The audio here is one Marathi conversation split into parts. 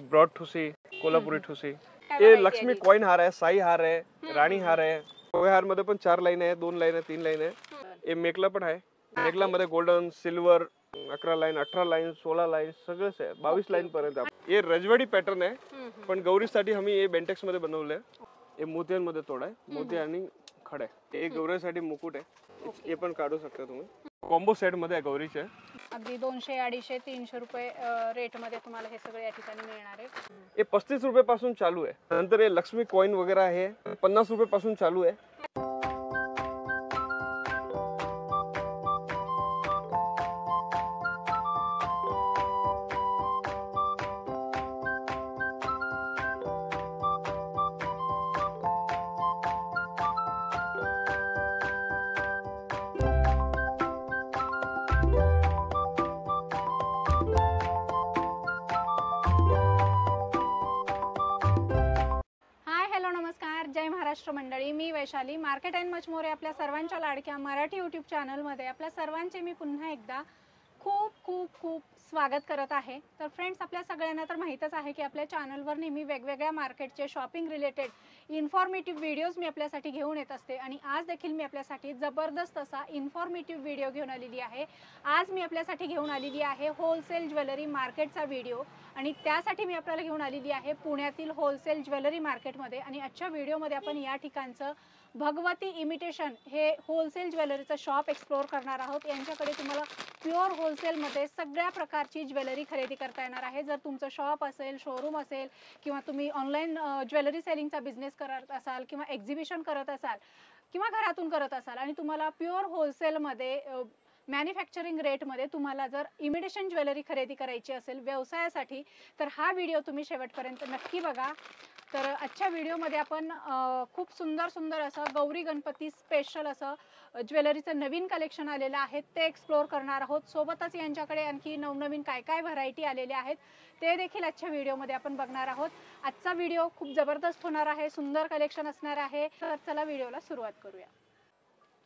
ब्रॉड ठुसी, कोल्हापुरी ठुसी, ये लक्ष्मी कॉइन हार आहे, साई हार आहे, राणी हार आहे. पोहे हार मध्ये पण 4 लाईन आहे, 2 लाईन आहे, 3 लाईन आहे. हे मेकला पण आहे. मेकला मध्ये golden, silver 11 line, 18 line, 16 line सगळंच आहे. 22 लाईन पर्यंत. हे रजवाडी पॅटर्न आहे, पण गौरीसाठी आम्ही हे बेंटेक्स मध्ये बनवलंय. हे मोत्यांमध्ये तोड आहे, मोती आणि खड आहे. हे गौरीसाठी मुकुट आहे, हे पण काढू शकता तुम्ही. कॉम्बो सेट मध्ये आहे गौरीचे. अगदी 200, 250, 300 रुपये रेट मध्ये तुम्हाला हे सगळे या ठिकाणी मिळणार आहे. हे 35 रुपये पासून चालू आहे. नंतर हे लक्ष्मी कॉइन वगैरे आहे, 50 रुपये पासून चालू आहे. जय महाराष्ट्र मंडळी, मी Vaishali. Market and much more आपल्या सर्वांच्या लाडक्या मराठी यूट्यूब चॅनलमध्ये आपल्या सर्वांचे मी पुन्हा एकदा खूप खूप खूप स्वागत करत आहे. तर फ्रेंड्स, आपल्या सगळ्यांना तर माहीतच आहे की आपल्या चॅनलवर नेहमी वेगवेगळ्या मार्केटचे शॉपिंग रिलेटेड इन्फॉर्मेटिव्ह व्हिडिओज मी आपल्यासाठी घेऊन येत असते. आणि आज देखील मी आपल्यासाठी जबरदस्त असा इन्फॉर्मेटिव्ह व्हिडिओ घेऊन आलेली आहे. आज मी आपल्यासाठी घेऊन आलेली आहे होलसेल ज्वेलरी मार्केटचा व्हिडिओ. आणि त्यासाठी मी आपल्याला घेऊन आलेली आहे पुण्यातील होलसेल ज्वेलरी मार्केटमध्ये. आणि आजच्या व्हिडिओमध्ये आपण या ठिकाणचं भगवती इमिटेशन हे होलसेल ज्वेलरीचं शॉप एक्सप्लोर करणार आहोत. यांच्याकडे तुम्हाला प्युअर होलसेलमध्ये सगळ्या प्रकारची ज्वेलरी खरेदी करता येणार आहे. जर तुमचं शॉप असेल, शोरूम असेल, किंवा तुम्ही ऑनलाईन ज्वेलरी सेलिंगचा बिझनेस करत असाल, किंवा एक्झिबिशन करत असाल, किंवा घरातून करत असाल, आणि तुम्हाला प्युअर होलसेलमध्ये मॅन्युफॅक्चरिंग रेटमध्ये तुम्हाला जर इमिटेशन ज्वेलरी खरेदी करायची असेल व्यवसायासाठी, तर हा व्हिडिओ तुम्ही शेवटपर्यंत नक्की बघा. तर आजच्या व्हिडिओमध्ये आपण खूप सुंदर सुंदर असं गौरी गणपती स्पेशल असं ज्वेलरीचं नवीन कलेक्शन आलेलं आहे ते एक्सप्लोर करणार आहोत. सोबतच यांच्याकडे आणखी नवनवीन काय काय व्हरायटी आलेल्या आहेत ते देखील आजच्या व्हिडिओमध्ये आपण बघणार आहोत. आजचा व्हिडिओ खूप जबरदस्त होणार आहे, सुंदर कलेक्शन असणार आहे. तर चला व्हिडिओला सुरुवात करूया.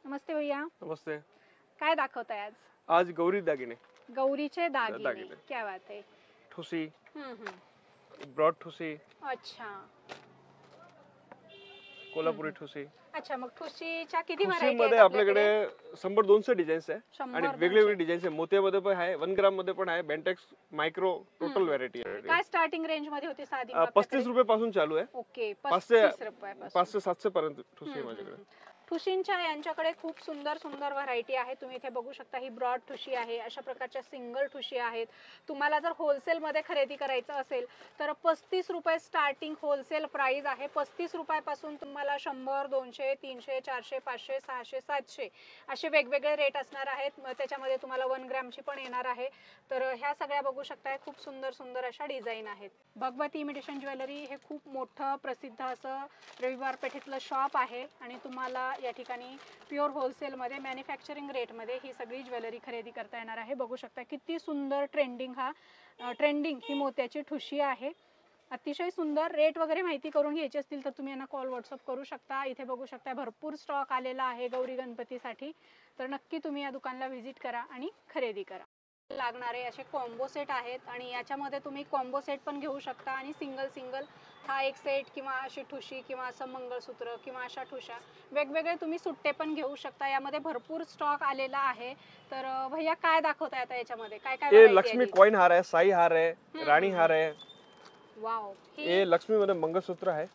नमस्ते भैया. नमस्ते. काय दाखवताय आज? आज गौरी दागिने, गौरीचे दागिने. क्या बात आहे. ठुसी, ब्रॉड ठुसी, अच्छा, कोल्हापुरी ठुसी. अच्छा, मग ठुसीच्या किती ठुसी व्हरायटी मध्ये आहेत आपल्याकडे 100-200 डिझाईन्स आहे. 100, आणि वेगवेगळे डिझाईन्स आहे. मोत्यामध्ये पण आहे, 1 ग्राम मध्ये पण आहे, बेंटेक्स मायक्रो टोटल व्हरायटी आहे. काय स्टार्टिंग रेंज मध्ये होती साधी? 35 रुपये पासून चालू आहे. ओके, 500 रुपयापासून 500-700 पर्यंत ठुसी आहे माझ्याकडे. ठुशींच्या यांच्याकडे खूप सुंदर सुंदर व्हरायटी आहे. तुम्ही इथे बघू शकता, ही ब्रॉड ठुशी आहे, अशा प्रकारच्या सिंगल ठुशी आहेत. तुम्हाला जर होलसेलमध्ये खरेदी करायचं असेल तर 35 रुपये स्टार्टिंग होलसेल प्राइस आहे. 35 रुपयापासून तुम्हाला 100, 200, 300, 400, 500, 600, 700 असे वेगवेगळे रेट असणार आहेत. त्याच्यामध्ये तुम्हाला 1 ग्रॅमची पण येणार आहे. तर ह्या सगळ्या बघू शकताय, खूप सुंदर सुंदर अशा डिझाईन आहेत. भगवती इमिटेशन ज्वेलरी हे खूप मोठं प्रसिद्ध असं रविवार पेठेतलं शॉप आहे. आणि तुम्हाला या ठिकाणी प्युअर होलसेलमध्ये मॅन्युफॅक्चरिंग रेटमध्ये ही सगळी ज्वेलरी खरेदी करता येणार आहे. बघू शकता किती सुंदर ट्रेंडिंग ही मोत्याची ठुशी आहे. अतिशय सुंदर. रेट वगैरे माहिती करून घ्यायची असतील तर तुम्ही यांना कॉल व्हॉट्सअप करू शकता. इथे बघू शकता भरपूर स्टॉक आलेला आहे गौरी गणपतीसाठी. तर नक्की तुम्ही या दुकानाला व्हिजिट करा आणि खरेदी करा. लागणारे असे कॉम्बो सेट आहेत आणि याच्यामध्ये तुम्ही कॉम्बो सेट पण घेऊ शकता आणि सिंगल हा एक सेट, किंवा अशी ठुशी, किंवा असं मंगळसूत्र, किंवा अशा ठुशा वेगवेगळे तुम्ही सुट्टे पण घेऊ शकता. यामध्ये भरपूर स्टॉक आलेला आहे. तर भैया काय दाखवताय आता याच्यामध्ये? काय काय? हे लक्ष्मी कॉइन हार आहे, साई हार आहे, राणी हार आहे. वाव, हे लक्ष्मी मध्ये मंगळसूत्र आहे.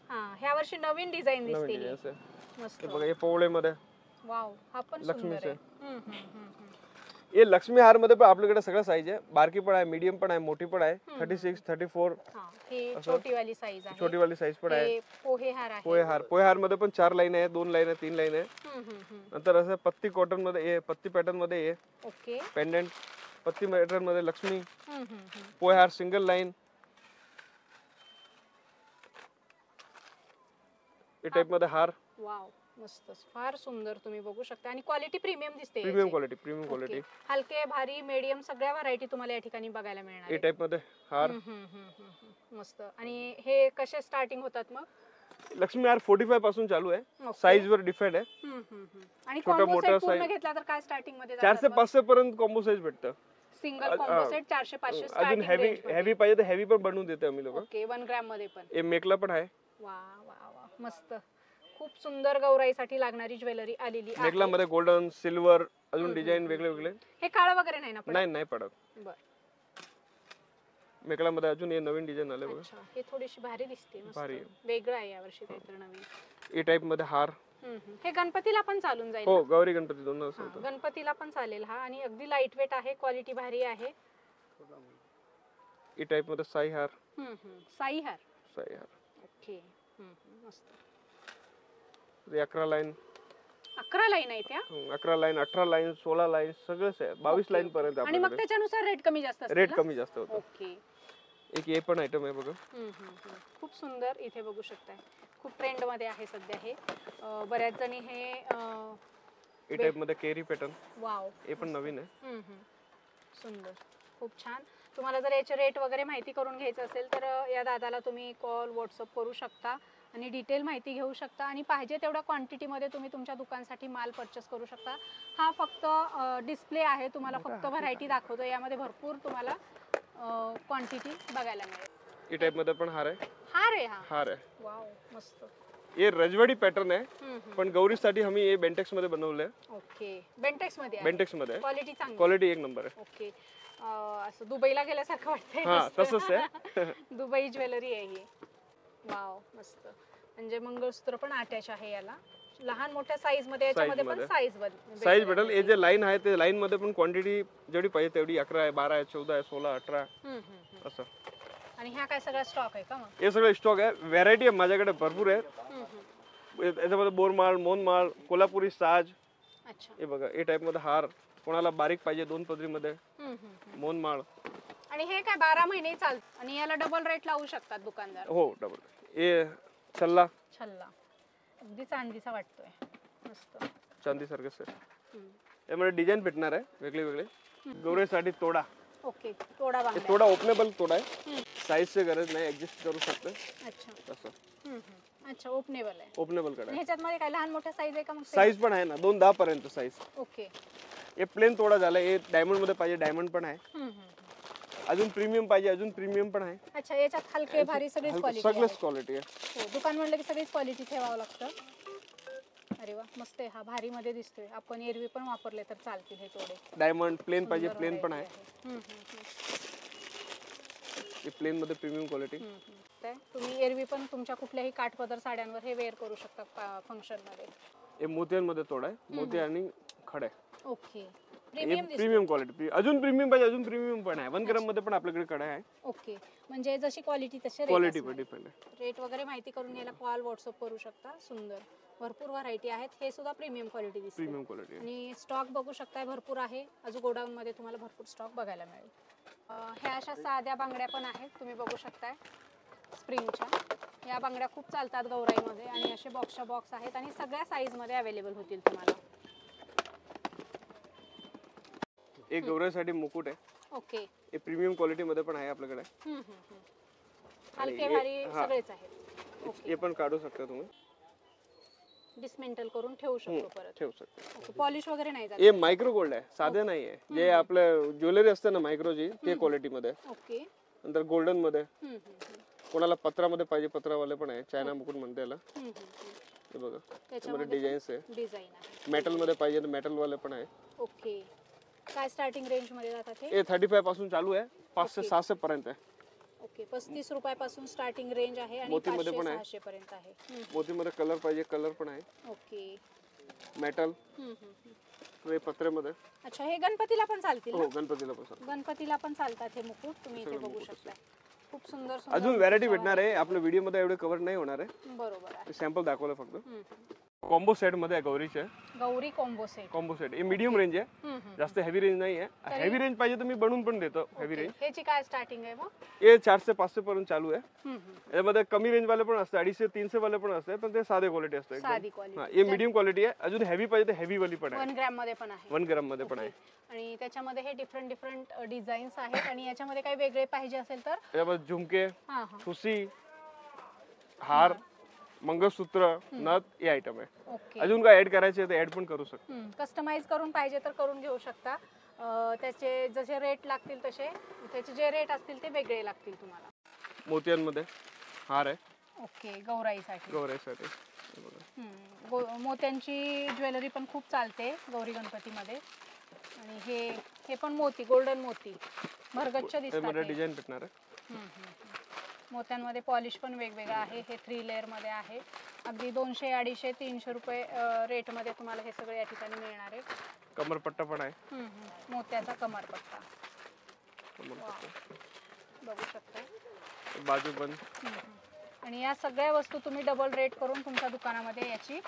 ह्या वर्षी नवीन डिझाईन दिसते. मस्त बघा, हे पोवळे मध्ये. वाव, हा पण लक्ष्मीचे. हे लक्ष्मी हार मध्ये पण आपल्याकडे सगळं साईज आहे. बारकी पण आहे, मीडियम पण आहे, मोठी पण आहे. 36, 34 छोटी वाली साईज आहे. छोटी वाली साईज पण आहे. पोहे हार मध्ये पण 4 लाईन आहे, 2 लाईन आहे, 3 लाईन आहे. नंतर असं पत्ती कॉटन मध्ये, पत्ती पॅटर्न मध्ये ओके, पेंडेंट पत्ती पॅटर्न मध्ये लक्ष्मी. पोहे हार सिंगल लाईन या टाइप मध्ये हार. वाव, मस्त, फार सुंदर. तुम्ही बघू शकता आणि क्वालिटी प्रीमियम दिसते. Premium quality. हलके, भारी, मीडियम सगळ्या व्हरायटी तुम्हाला या ठिकाणी बघायला मिळणार. या टाइप मध्ये हार. मस्त. आणि हे कसे स्टार्टिंग होतात मग? लक्ष्मी हार 45 पासून चालू आहे. साईज वर डिफरंट आहे. आणि कॉम्बो सेट पूर्ण घेतला तर काय स्टार्टिंग मध्ये? 400-500 पर्यंत कॉम्बो साईज भेटतं. सिंगल कॉम्बो सेट 400-500 अजून स्टार्टिंग हेवी रेंज हेवी पाहिजे तर हेवी पण बनवून देतो आम्ही लोक. ओके 1 ग्रॅम मध्ये पण. हे मेकला पण आहे. वा वा वा मस्त. खूप सुंदर गौराईसाठी लागणारी ज्वेलरी आलेली आहे. मेकला मध्ये गोल्डन सिल्वर अजून डिझाइन वेगळे वेगळे. हे काळं वगैरे नाही ना पडत? नाही नाही पडत. बरं. मेकला मध्ये अजून हे नवीन डिझाइन आले बघा. अच्छा हे थोडीशी भारी दिसते. मस्त भारी. वेगळं आहे यावर्षी काहीतरी नवीन. ए टाइप मध्ये हार. हे गणपतीला पण चालून जाईल. हो गौरी गणपती दोन्ही हा, असतात. गणपतीला पण चालेल हा. आणि अगदी लाईट वेट आहे, क्वालिटी भारी आहे. ए टाइप मध्ये साई हार. साई हार. साई हार. ओके. मस्त. 11 लाईन. 11 लाईन आहे त्या. 11 लाईन, 18 लाईन, 16 लाईन सगळंच आहे. 22 लाईन पर्यंत आणि मग त्याच्यानुसार रेट कमी जास्त असतो. रेट कमी जास्त होतो. ओके. एक हे पण आयटम आहे बघा. खूप सुंदर. इथे बघू शकताय खूप ट्रेंड मध्ये आहे सध्या हे. बऱ्याच जणी हे ए टाइप मध्ये केरी पॅटर्न. वाव. हे पण नवीन आहे. सुंदर. खूप छान. तुम्हाला जर याचे रेट वगैरे माहिती करून घ्यायचं असेल तर या दादाला तुम्ही कॉल व्हॉट्सअप करू शकता आणि डिटेल माहिती घेऊ शकता आणि पाहिजे तेवढ्या क्वांटिटीमध्ये तुम्ही तुमच्या दुकानसाठी माल परचेस करू शकता. हा फक्त डिस्प्ले आहे, तुम्हाला फक्त व्हरायटी दाखवतो. यामध्ये भरपूर तुम्हाला क्वांटिटी बघायला मिळेल. ए टाइप मध्ये पण हार आहे. हार आहे हा. हार आहे. वाव मस्त. हे रजवाडी पॅटर्न आहे पण गौरीसाठी आम्ही हे बेंटेक्स मध्ये बनवलंय. ओके. बेंटेक्स मध्ये आहे. बेंटेक्स मध्ये क्वालिटी चांगली. क्वालिटी एक नंबर आहे. ओके. असं दुबईला गेल्यासारखं वाटतंय. हां तसंच आहे. दुबई ज्वेलरी आहे ही. वाव मस्त. म्हणजे मंगळसूत्र पण अटॅच आहे याला. लहान मोठ्या साईज मध्ये, याच्यामध्ये पण साईज भेटेल. हे जे लाईन आहे ते लाईन मध्ये पण क्वांटिटी जेवढी पाहिजे तेवढी 11 आहे, 12 आहे, 14 आहे, 16, 18 असं. आणि ह्या काय सगळा स्टॉक आहे का मग? हे सगळं स्टॉक आहे. व्हरायटी आहे माझ्याकडे भरपूर आहे. याच्यामध्ये बोरमाळ, मोनमाळ, कोल्हापुरी साज. अच्छा. हे बघा ए टाइप मध्ये हार. कोणाला बारीक पाहिजे 2 पदरी मध्ये मोनमाळ. आणि हे काय 12 महिने चालतं आणि याला डबल रेट लावू शकतात दुकानदार. हो डबल. हे छल्ला. छल्ला अगदी चांदीचा वाटतोय. मस्त. चांदी सारखंच आहे. यामध्ये डिझाइन भेटणार आहे वेगळे वेगळे. गौरीसाठी तोडा. ओके. तोडा बांगड्या. तोडा ओपनेबल तोडा आहे. साईजची गरज नाही, ऍडजस्ट करू शकतो. अच्छा. असं. अच्छा ओपनेबल आहे. ओपनेबल कडा. ह्याच्यात मध्ये काय लहान मोठ्या साईज आहे का मग? साईज पण आहे ना 2-10 पर्यंत साईज. ओके. हे प्लेन तोडा झाला. हे डायमंड मध्ये पाहिजे डायमंड पण आहे. अजून प्रीमियम पाहिजे अजून प्रीमियम पण आहे. अच्छा याच्यात हलके भारी सगळीच क्वालिटी आहे. सगळंच क्वालिटी आहे. हो दुकान म्हणलं की सगळीच क्वालिटी ठेवावं लागतं. अरे वा मस्त आहे. हा भारी मध्ये दिसतोय. आपण एरवी पण वापरले तर चालतील हे तोडे. डायमंड प्लेन पाहिजे प्लेन पण आहे. हे प्लेन मध्ये प्रीमियम क्वालिटी. तुम्ही एरवी पण तुमच्या कुठल्याही काठपदर साड्यांवर हे वेअर करू शकता फंक्शन मध्ये. हे मोत्यांमध्ये तोडा आहे. मोती आणि खडे. ओके. Premium quality. अजून प्रीमियम पाहिजे अजून प्रीमियम पण आहे. 1 ग्राम मध्ये पण आपल्याकडे कडा आहे. ओके. म्हणजे जशी क्वालिटी तसे क्वालिटी पर डिपेंड आहे. रेट वगैरे माहिती करून याला कॉल व्हॉट्सअप करू शकता. सुंदर भरपूर व्हरायटी आहेत. हे सुद्धा प्रीमियम क्वालिटी दिसते. Premium quality. आणि स्टॉक बघू शकताय भरपूर आहे. अजून गोडाऊन मध्ये तुम्हाला भरपूर स्टॉक बघायला मिळेल. ह्या अशा साध्या बांगड्या पण आहेत तुम्ही बघू शकताय स्प्रिंगच्या. या बांगड्या खूप चालतात गौराईमध्ये आणि असे बॉक्सच्या बॉक्स आहेत आणि सगळ्या साईज मध्ये अवेलेबल होतील तुम्हाला. एक गौराईसाठी मुकुट आहे. ओके. हे प्रीमियम क्वालिटी मध्ये पण आहे आपल्याकडे. हलके भारी सगळेच आहेत. हे पण काढू शकता तुम्ही. डिसमेंटल करून ठेवू शकतो परत. ठेवू शकता. ओके. पॉलिश वगैरे नाही जात. हे मायक्रो गोल्ड आहे. साधे नाही आहे. जे आपलं ज्वेलरी असते ना मायक्रोची ते क्वालिटी मध्ये. ओके. नंतर गोल्डन मध्ये. कोणाला पत्रामध्ये पाहिजे पत्रावाले पण आहे. चायना मुकुट म्हणते याला. हे बघा त्याच्यामध्ये डिझाईन्स आहे. डिझाइन आहे. मेटल मध्ये पाहिजे तर मेटल वाले पण आहे. ओके. काय स्टार्टिंग रेंज मध्ये जातात हे? हे 35 पासून चालू आहे 500 600 पर्यंत आहे. ओके. 35 रुपयापासून स्टार्टिंग रेंज आहे आणि मोतीमध्ये पण आहे. 500 पर्यंत आहे. मोतीमध्ये कलर पाहिजे कलर पण आहे. ओके. मेटल. हे पत्र्यामध्ये. अच्छा हे गणपतीला पण चालतील ना? हो गणपतीला पण चालतात. गणपतीला पण चालतात हे मुकुट. तुम्ही इथे बघू शकता. खूप सुंदर सुंदर अजून व्हरायटी भेटणार आहे. आपल्या व्हिडिओ मध्ये एवढे कव्हर नाही होणार आहे. बरोबर आहे. सॅम्पल दाखवलं फक्त. कॉम्बो सेट मध्ये आहे गौरीचे. Gauri combo set. Combo set हे मीडियम रेंज आहे. जास्त हेवी रेंज नाही आहे. हेवी रेंज पाहिजे तर मी बनवून पण देतो हेवी रेंज. ह्याची काय स्टार्टिंग आहे मग? हे 400 500 पर्यंत चालू आहे. यामध्ये कमी रेंज वाले पण असतात 250 300 वाले पण असतात पण ते साधे क्वालिटी असते. साधी क्वालिटी. हे मीडियम क्वालिटी आहे. अजून हेवी पाहिजे तर हेवी वाली पण आहे. 1 ग्रॅम मध्ये पण आहे. 1 ग्राम मध्ये पण आहे. आणि त्याच्यामध्ये हे डिफरंट डिझाईन्स आहेत आणि याच्यामध्ये काही वेगळे पाहिजे असेल तर यामध्ये झुमके, ठुसी, हार, मंगळसूत्र, नथ हे आयटम आहे. ओके. अजून काय ऍड करायचे तर ऍड पण करू शकतो. कस्टमाइज करून पाहिजे तर करून घेऊ शकता. त्याचे जसे रेट लागतील तसे त्याचे जे रेट असतील ते वेगळे लागतील तुम्हाला. मोत्यांमध्ये हार आहे. ओके, गौराईसाठी. गौराईसाठी हे बघा. मोत्यांची ज्वेलरी पण खूप चालते गौरी गणपतीमध्ये. आणि हे पण मोती, गोल्डन मोती भरगच्च दिसतात. डिझाईन भेटणार आहे. मोत्यांमध्ये पॉलिश पण वेगवेगळं आहे. हे 3 लेअर मध्ये आहे. अगदी 200, 250, 300 रुपये रेट मध्ये तुम्हाला हे सगळे या ठिकाणी मिळणार आहे. कमरपट्टा पण आहे. मोत्याचा कमरपट्टा बघू शकता. बाजूबंद. आणि या सगळ्या वस्तू तुम्ही डबल रेट करून तुमच्या दुकानामध्ये याची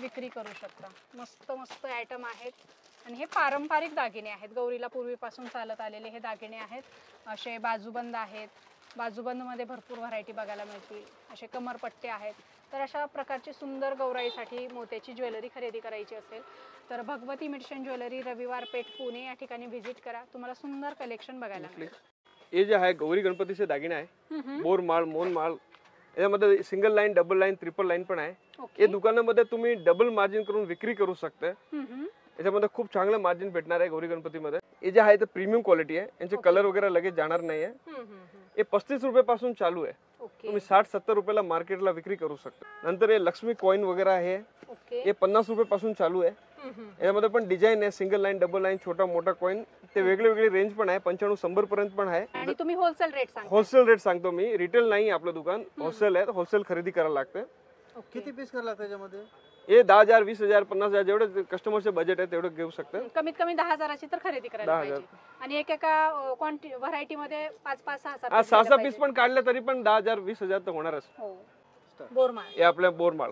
विक्री करू शकता. मस्त मस्त आयटम आहेत. आणि हे पारंपरिक दागिने आहेत. गौरीला पूर्वीपासून चालत आलेले हे दागिने आहेत. असे बाजूबंद आहेत. बाजूबंदमध्ये भरपूर व्हरायटी बघायला मिळतील. असे कमरपट्टे आहेत. तर अशा प्रकारची सुंदर गौराईसाठी मोत्याची ज्वेलरी खरेदी करायची असेल तर भगवती इमिटेशन ज्वेलरी, रविवार पेठ, पुणे या ठिकाणी व्हिजिट करा. तुम्हाला सुंदर कलेक्शन बघायला मिळेल. हे जे आहे गौरी गणपतीचे दागिने आहे. बोरमाळ, मोनमाळ, यामध्ये single line, double line, triple line पण आहे. हे दुकानामध्ये तुम्ही डबल मार्जिन करून विक्री करू शकता. याच्यामध्ये खूप चांगलं मार्जिन भेटणार आहे गौरी गणपतीमध्ये. हे जे आहे ते प्रीमियम क्वालिटी आहे. यांचे कलर वगैरे लगेच जाणार नाहीये. हे 35 रुपये पासून चालू आहे. तुम्ही 60-70 रुपयाला मार्केटला विक्री करू शकता. नंतर हे लक्ष्मी कॉइन वगैरे आहे. हे 50 रुपये पासून चालू आहे. यामध्ये पण डिझाईन आहे. सिंगल लाईन, डबल लाईन, छोटा मोठा कॉइन. ते वेगळे वेगळे रेंज पण आहे. 95-100 पर्यंत पण आहे. आणि तुम्ही होलसेल रेट सांगा. होलसेल रेट सांगतो मी. रिटेल नाही आपलं दुकान, होलसेल आहे. होलसेल खरेदी करायला लागते. किती पीस करायला लागतं त्याच्यामध्ये? हे 10,000, 20,000, 50,000 जेवढे कस्टमरचे बजेट आहे तेवढं घेऊ शकते. कमीत कमी 10,000ची तर खरेदी करायला पाहिजे. आणि एका व्हरायटी मध्ये 5-5, 6-6 6 पीस पण काढले तरी पण 10,000, 20,000 तर होणारच. बोरमाळ, हे आपल्या बोरमाळ,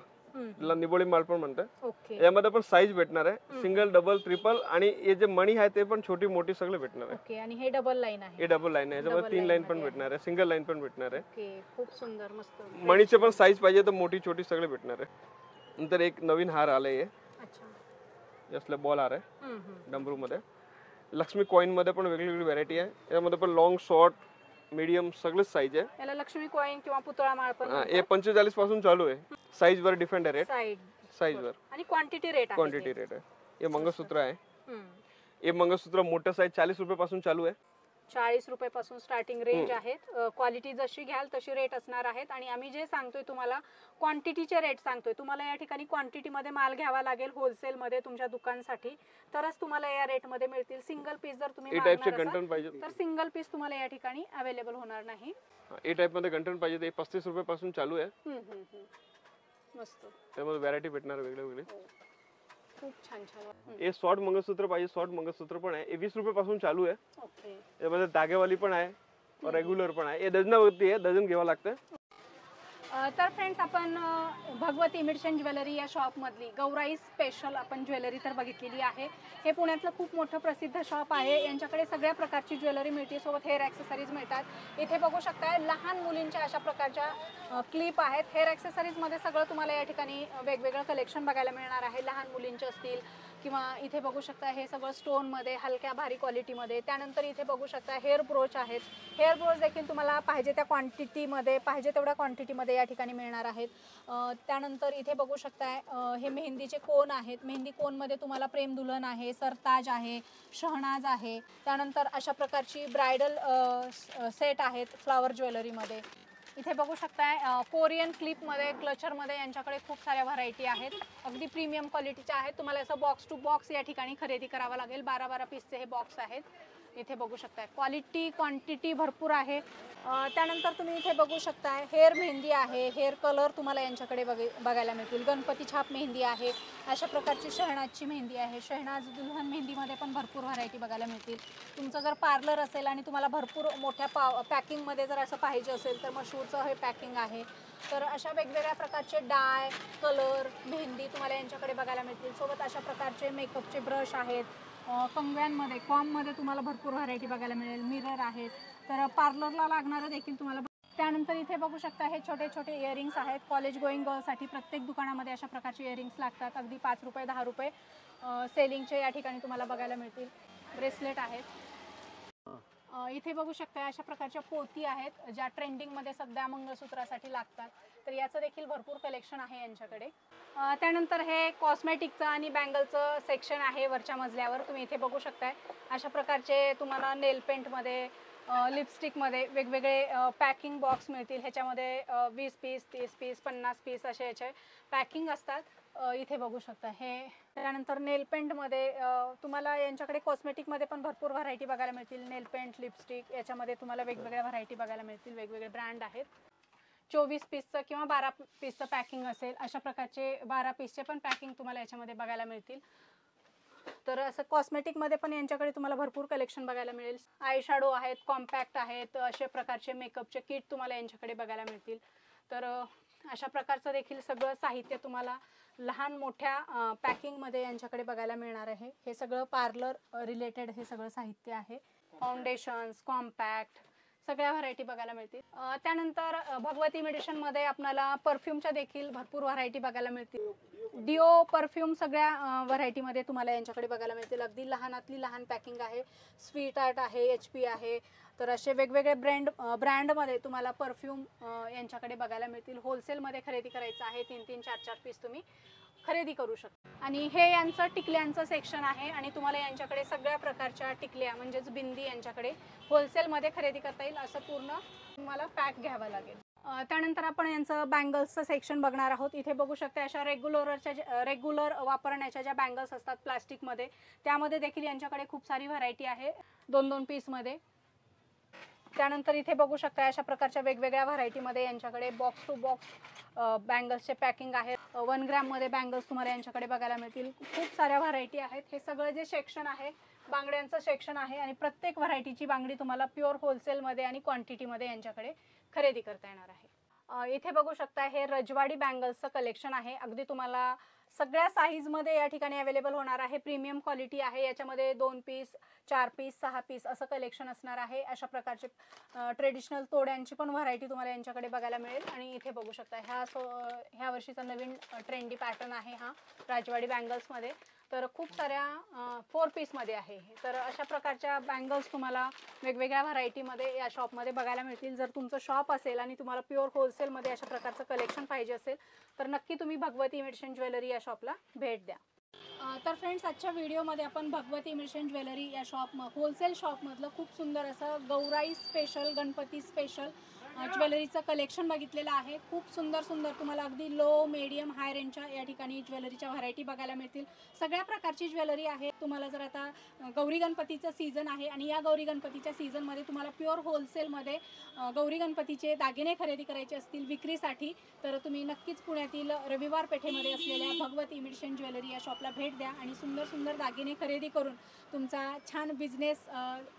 निबोळी माळ पण म्हणतात. यामध्ये पण साईज भेटणार आहे. Single, double, triple. आणि हे जे मणी आहे ते पण छोटी मोठी सगळे भेटणार आहे. ओके. आणि हे डबल लाईन आहे. हे डबल लाईन आहे. याच्यामध्ये 3 लाईन पण भेटणार आहे. सिंगल लाईन पण भेटणार आहे. ओके, खूप सुंदर मस्त. मणीचे पण साईज पाहिजे तर मोठी छोटी सगळे भेटणार आहे. नंतर एक नवीन हार आलाय. अच्छा, असले बॉल हार आहे डमरू मध्ये. लक्ष्मी कॉइन मध्ये पण वेगवेगळी व्हरायटी आहे. यामध्ये पण लॉंग, शॉर्ट, मीडियम सगळेच साईज आहे. याला लक्ष्मी कॉइन किंवा पुतळा माळ पण हे 45 पासून चालू आहे. साईज वर डिपेंड आहे रेट. साईज वर आणि क्वांटिटी रेट आहे. क्वांटिटी रेट आहे. हे मंगळसूत्र आहे. हे मंगळसूत्र मोठं साईज 40 रुपये पासून चालू आहे. 40 रुपये पासून स्टार्टिंग रेंज आहेत. क्वालिटी जशी घ्याल तशी रेट असणार आहेत. आणि आम्ही जे सांगतोय तुम्हाला क्वांटिटीचे रेट सांगतोय. तुम्हाला या ठिकाणी क्वांटिटी मध्ये माल घ्यावा लागेल होलसेल मध्ये तुमच्या दुकानसाठी, तरच तुम्हाला या रेट मध्ये मिळतील. सिंगल पीस जर तुम्ही मागणार असाल तर सिंगल पीस तुम्हाला या ठिकाणी अवेलेबल होणार नाही. ए टाइप मध्ये कंटेंट पाहिजे ते 35 रुपये पासून चालू आहे. मस्त. त्यामध्ये व्हरायटी भेटणार वेगळे वेगळे. खूप छान छान. हे शॉर्ट मंगळसूत्र पाहिजे, शॉर्ट मंगळसूत्र पण आहे. हे 20 रुपये पासून चालू आहे. ओके. यामध्ये धागेवाली पण आहे, रेग्युलर पण आहे. हे डझनावरती आहे, डझन घ्यावं लागतं. तर फ्रेंड्स, आपण भगवती इमिटेशन ज्वेलरी या शॉप मधली गौराई स्पेशल आपण ज्वेलरी तर बघितलेली आहे. हे पुण्यातलं खूप मोठं प्रसिद्ध शॉप आहे. यांच्याकडे सगळ्या प्रकारची ज्वेलरी मिळते, सोबत हेअर ॲक्सेसरीज मिळतात. इथे बघू शकता लहान मुलींच्या अशा प्रकारच्या क्लिप आहेत. हेअर ॲक्सेसरीज मध्ये सगळं तुम्हाला या ठिकाणी वेगवेगळं कलेक्शन बघायला मिळणार आहे. लहान मुलींचे असतील किंवा इथे बघू शकता हे सगळं स्टोन मध्ये हलक्या भारी क्वालिटी मध्ये. त्यानंतर इथे बघू शकता हेअर ब्रोच आहेत. हेअर ब्रोच देखील तुम्हाला पाहिजे त्या क्वांटिटी मध्ये, पाहिजे तेवढ्या क्वांटिटी मध्ये या ठिकाणी मिळणार आहेत. त्यानंतर इथे बघू शकता हे मेहंदीचे कोन आहेत. मेहंदी कोन मध्ये तुम्हाला प्रेम दुल्हन आहे, सरताज आहे, शहनाज आहे. त्यानंतर अशा प्रकारची ब्रायडल सेट आहेत फ्लावर ज्वेलरी मध्ये. इथे बघू शकताय कोरियन क्लिप मध्ये, क्लचर मध्ये यांच्याकडे खूप साऱ्या व्हरायटी आहेत. अगदी प्रीमियम क्वालिटीच्या आहेत. तुम्हाला असं बॉक्स टू बॉक्स या ठिकाणी खरेदी करावं लागेल. 12-12 पीसचे हे बॉक्स आहेत. इथे बघू शकताय क्वालिटी क्वांटिटी भरपूर आहे. त्यानंतर तुम्ही इथे बघू शकताय हेअर मेहंदी आहे. हेअर कलर तुम्हाला यांच्याकडे बघायला मिळतील. गणपती छाप मेहंदी आहे. अशा प्रकारची शहनाजची मेहंदी आहे. शहनाज दुल्हन मेहंदीमध्ये पण भरपूर व्हरायटी बघायला मिळतील. तुमचं जर पार्लर असेल आणि तुम्हाला भरपूर मोठ्या पॅकिंगमध्ये जर असं पाहिजे असेल तर मशहूरचं हे पॅकिंग आहे. तर अशा वेगवेगळ्या प्रकारचे डाय, कलर, मेहंदी तुम्हाला यांच्याकडे बघायला मिळतील. सोबत अशा प्रकारचे मेकअपचे ब्रश आहेत. कंगव्यांमध्ये, कॉममध्ये तुम्हाला भरपूर व्हरायटी बघायला मिळेल. मिरर आहेत. तर पार्लरला लागणारं देखील तुम्हाला. त्यानंतर इथे बघू शकता हे छोटे छोटे इयरिंग्स आहेत. कॉलेज गोईंग गर्लसाठी प्रत्येक दुकानामध्ये अशा प्रकारचे इयरिंग्स लागतात. अगदी 5 रुपये 10 रुपये सेलिंगचे या ठिकाणी तुम्हाला बघायला मिळतील. ब्रेसलेट आहेत. इथे बघू शकता अशा प्रकारच्या पोती आहेत ज्या ट्रेंडिंगमध्ये सध्या मंगळसूत्रासाठी लागतात. तर याचं देखील भरपूर कलेक्शन आहे यांच्याकडे. त्यानंतर हे कॉस्मेटिकचं आणि बँगलचं सेक्शन आहे वरच्या मजल्यावर. तुम्ही इथे बघू शकताय अशा प्रकारचे तुम्हाला नेल पेंटमध्ये लिपस्टिकमध्ये वेगवेगळे पॅकिंग बॉक्स मिळतील. ह्याच्यामध्ये 20 पीस 30 पीस 50 पीस असे याचे पॅकिंग असतात. इथे बघू शकता हे. त्यानंतर नेल पेंटमध्ये तुम्हाला यांच्याकडे कॉस्मेटिकमध्ये पण भरपूर व्हरायटी बघायला मिळतील. नेल पेंट लिपस्टिक याच्यामध्ये तुम्हाला वेगवेगळ्या व्हरायटी बघायला मिळतील. वेगवेगळे ब्रँड आहेत. 24 पीसचं किंवा 12 पीसचं पॅकिंग असेल अशा प्रकारचे 12 पीसचे पण पॅकिंग तुम्हाला याच्यामध्ये बघायला मिळतील. तर असं कॉस्मेटिकमध्ये पण यांच्याकडे तुम्हाला भरपूर कलेक्शन बघायला मिळेल. आय शॅडो आहेत, कॉम्पॅक्ट आहेत, अशा प्रकारचे मेकअपचे किट तुम्हाला यांच्याकडे बघायला मिळतील. तर अशा प्रकारचं देखील सगळं साहित्य तुम्हाला लहान मोठ्या पॅकिंगमध्ये यांच्याकडे बघायला मिळणार आहे. हे सगळं पार्लर रिलेटेड हे सगळं साहित्य आहे. फाउंडेशन्स, कॉम्पॅक्ट सगळ्या व्हरायटी बघायला मिळतील. त्यानंतर भगवती मेडिसिनमध्ये आपल्याला परफ्यूमच्या देखील भरपूर व्हरायटी बघायला मिळतील. डिओ परफ्यूम सगळ्या व्हरायटीमध्ये तुम्हाला यांच्याकडे बघायला मिळतील. अगदी लहानातली लहान पॅकिंग आहे. स्वीट आर्ट आहे, HP आहे. तर असे वेगवेगळे ब्रँडमध्ये तुम्हाला परफ्यूम यांच्याकडे बघायला मिळतील. होलसेलमध्ये खरेदी करायचं आहे 3-3, 4-4 पीस तुम्ही खरेदी करू शकता. आणि हे यांचं टिकल्यांचं सेक्शन आहे आणि तुम्हाला यांच्याकडे सगळ्या प्रकारच्या टिकल्या म्हणजेच बिंदी यांच्याकडे होलसेलमध्ये खरेदी करता येईल. असं पूर्ण तुम्हाला पॅक घ्यावं लागेल. त्यानंतर आपण यांचं बँगल्सचं सेक्शन बघणार आहोत. इथे बघू शकता अशा रेग्युलर वापरण्याच्या ज्या बँगल्स असतात प्लास्टिकमध्ये त्यामध्ये देखील यांच्याकडे खूप सारी व्हरायटी आहे 2-2 पीसमध्ये. त्यानंतर इथे बघू शकता अशा प्रकारच्या वेगवेगळ्या व्हरायटीमध्ये यांच्याकडे बॉक्स टू बॉक्स बँगल्सचे पॅकिंग आहेत. 1 ग्रॅममध्ये बँगल्स तुम्हाला यांच्याकडे बघायला मिळतील. खूप साऱ्या व्हरायटी आहेत. हे सगळं जे सेक्शन आहे बांगड्यांचं सेक्शन आहे आणि प्रत्येक व्हरायटीची बांगडी तुम्हाला प्युअर होलसेलमध्ये आणि क्वांटिटीमध्ये यांच्याकडे खरेदी करता येणार आहे. इथे बघू शकता हे रजवाडी बँगल्सचं कलेक्शन आहे. अगदी तुम्हाला सगळ्या साईजमध्ये या ठिकाणी अवेलेबल होणार आहे. प्रीमियम क्वालिटी आहे. याच्यामध्ये 2 पीस 4 पीस 6 पीस असं कलेक्शन असणार आहे. अशा प्रकारचे ट्रेडिशनल तोड्यांची पण व्हरायटी तुम्हाला यांच्याकडे बघायला मिळेल. आणि इथे बघू शकता ह्या वर्षीचा नवीन ट्रेंडी पॅटर्न आहे हा राजवाडी बँगल्समध्ये. तर खूप साऱ्या 4 पीसमध्ये आहे. तर अशा प्रकारच्या बँगल्स तुम्हाला वेगवेगळ्या व्हरायटीमध्ये या शॉपमध्ये बघायला मिळतील. जर तुमचं शॉप असेल आणि तुम्हाला प्युअर होलसेलमध्ये अशा प्रकारचं कलेक्शन पाहिजे असेल तर नक्की तुम्ही भगवती इमिटेशन ज्वेलरी या शॉपला भेट द्या. तर फ्रेंड्स आजच्या व्हिडिओमध्ये आपण भगवती इमिटेशन ज्वेलरी या होलसेल शॉपमधलं खूप सुंदर असं गौराई स्पेशल गणपती स्पेशल ज्वेलरीचं कलेक्शन बघितलेलं आहे. खूप सुंदर तुम्हाला अगदी लो मीडियम हाय रेंजच्या या ठिकाणी ज्वेलरीच्या व्हरायटी बघायला मिळतील. सगळ्या प्रकारची ज्वेलरी आहे. तुम्हाला जर आता गौरी गणपतीचं सीझन आहे आणि या गौरी गणपतीच्या सीझनमध्ये तुम्हाला प्युअर होलसेलमध्ये गौरी गणपतीचे दागिने खरेदी करायचे असतील विक्रीसाठी तर तुम्ही नक्कीच पुण्यातील रविवार पेठेमध्ये असलेल्या भगवती इमिटेशन ज्वेलरी या शॉपला भेट द्या आणि सुंदर दागिने खरेदी करून तुमचा छान बिझनेस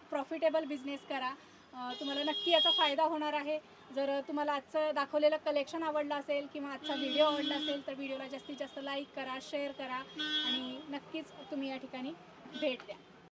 प्रॉफिटेबल बिझनेस करा. तुम्हाला नक्की याचा फायदा होणार आहे. जर तुम्हाला आजचं दाखवलेलं कलेक्शन आवडलं असेल किंवा आजचा व्हिडिओ आवडला असेल तर व्हिडिओला जास्तीत जास्त लाईक करा, शेअर करा आणि नक्कीच तुम्ही या ठिकाणी भेट द्या.